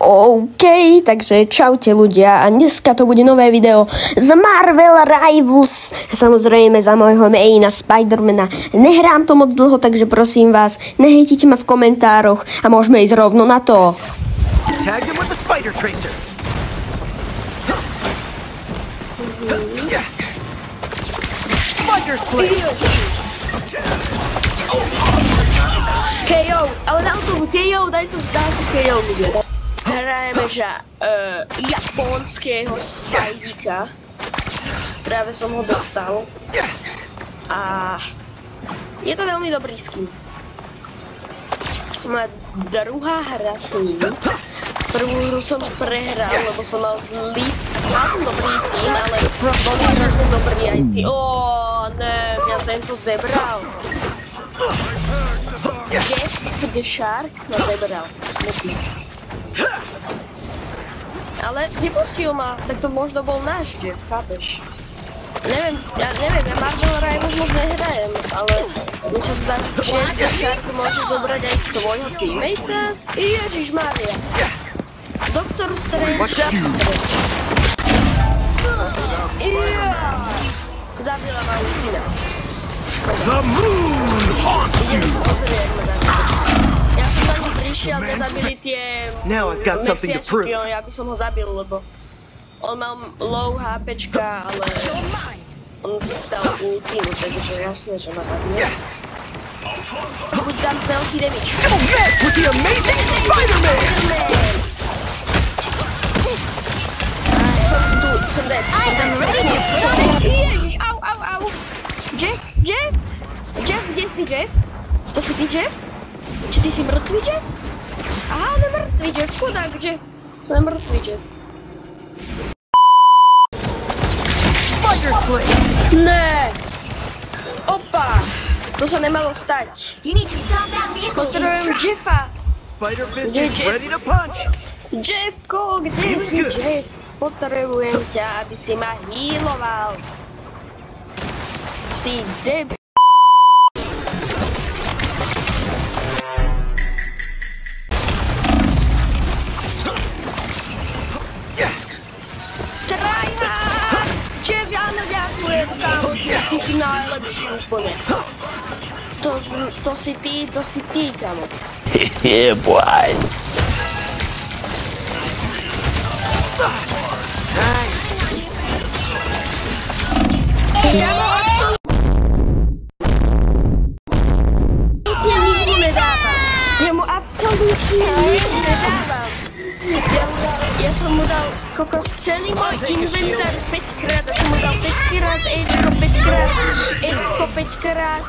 OK, takže čaute ľudia a dneska to bude nové video z Marvel Rivals, samozrejme za môjho maina Spidermana. Nehrám to moc dlho, takže prosím vás, nehejtite ma v komentároch a môžeme ísť rovno na to. Tag him with the spider tracer. Spider slave. KO, ale dal som KO, dal som KO ľudia. Hrajeme japonského Spideyka. Práve som ho dostal. A je to veľmi dobrý skin. Moja druhá hra s ním. Prvú hru som prehral, lebo som mal zlý. Mal som dobrý tým, ale bol som dobrý aj tým. Ne, mňa tento zebral. Jeff the Shark ma zebral. Smutný. Ale nepustil ma, tak to možno bol náš Jeff, chápeš? Neviem, ja Marvel Rivals moc nehrajem, ale mi sa zdá, že Jeff the Shark môže zobrať aj tvojho teammate. Ježišmária. Doktor Strange. Zabila ma Ultina. The moon haunts you. Ja som za ním prišiel, keď zabili tie mesiačky, ja by som ho zabil, lebo on mal low HPčka, ale on stal ultinu, takže jasné, že ma zabil. Buď dám veľký damage. With the amazing Spider-Man! Som dead. Ježiš, au. Jeff, kde si Jeff? To si ty Jeff? Či ty si mŕtvý Jeff? Aha, on je mŕtvý Jeff, chudák Jeff. On je mŕtvý Jeff. Ne! Opa! To sa nemalo stať. Potrebujem Jeffa. Kde je Jeff? Jeffko, kde si Jeff? Potrebujem ťa, aby si ma healoval. Ty Jeff. Ty si najlepší úplne. To si ty, kamo. Yeah, boy. Ja mu absolútne nič nedávam. Ja som mu dal kokos celý môj inventár 5-krát, ja som mu dal 5-krát Ečko 5-krát,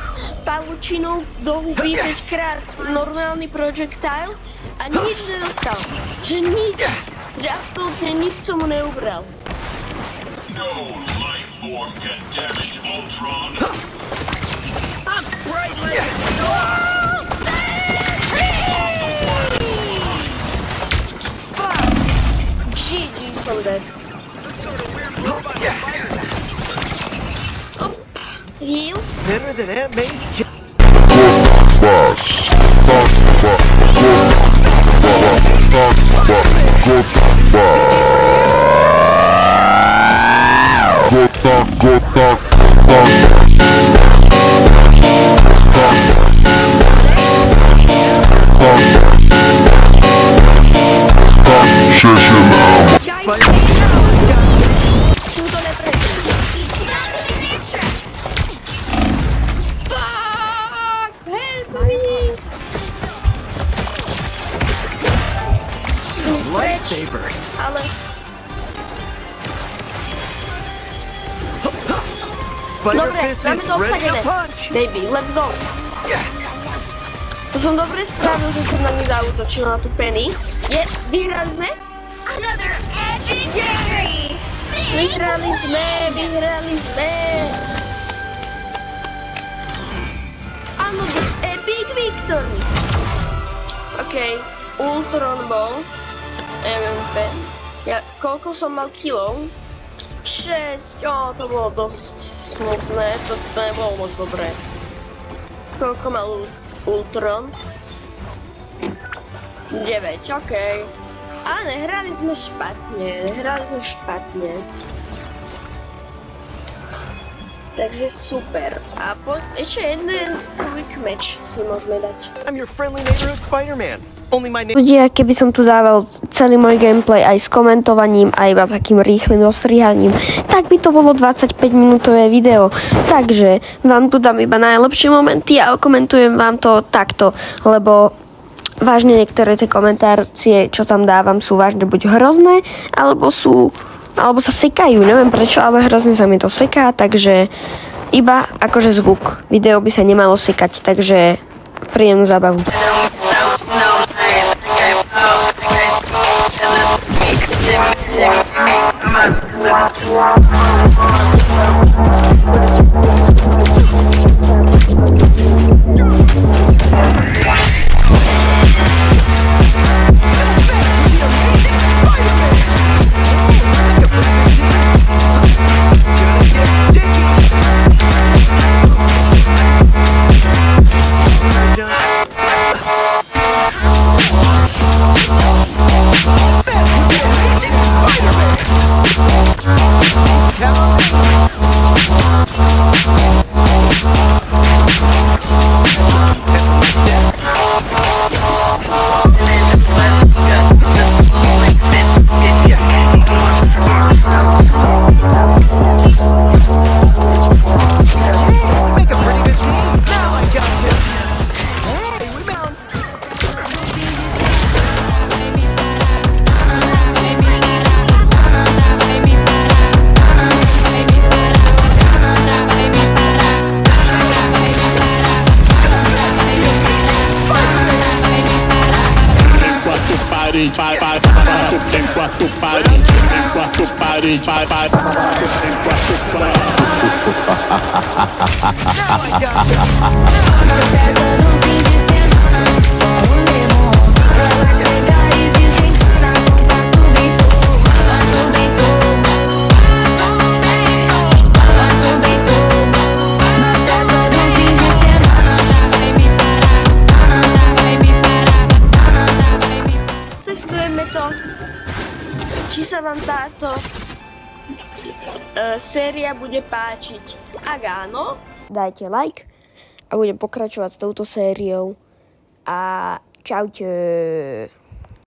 pavučinu do huby 5-krát, normálny projectile a nič nedostal. Že nič, že absolútne nič som mu neubral. No life form can damage Ultron. I'm Brightless! GG, som dead. Heal? Better than Aunt May's lightsaber. Ale... Dobre, máme to obsadené. Baby, let's go. To som dobre spravil, že som na ní zaútočil na tú Penny. Vyhrali sme? Vyhrali sme. Áno, epic victory. OK, Ultron bol. MMP. Koľko som mal kilov? 6, to bolo dosť smutné, to nebolo moc dobré. Koľko mal Ultron? 9, okej. A nehrali sme špatne. Takže super. A ešte jeden quick match si môžeme dať. I'm your friendly neighborhood Spider-Man. Only my name. Ľudia, keby som tu dával celý môj gameplay aj s komentovaním a iba takým rýchlym ostrihaním, tak by to bolo 25-minútové video. Takže vám tu dám iba najlepšie momenty a okomentujem vám to takto, lebo vážne niektoré tie komentácie, čo tam dávam, sú vážne buď hrozné, alebo sa sekajú, neviem prečo, ale hrozne sa mi to seká, takže iba akože zvuk. Video by sa nemalo sekať, takže príjemnú zábavu. Či sa vám táto séria bude páčiť. Ak áno, Dajte like a budem pokračovať s touto sériou. A čaute.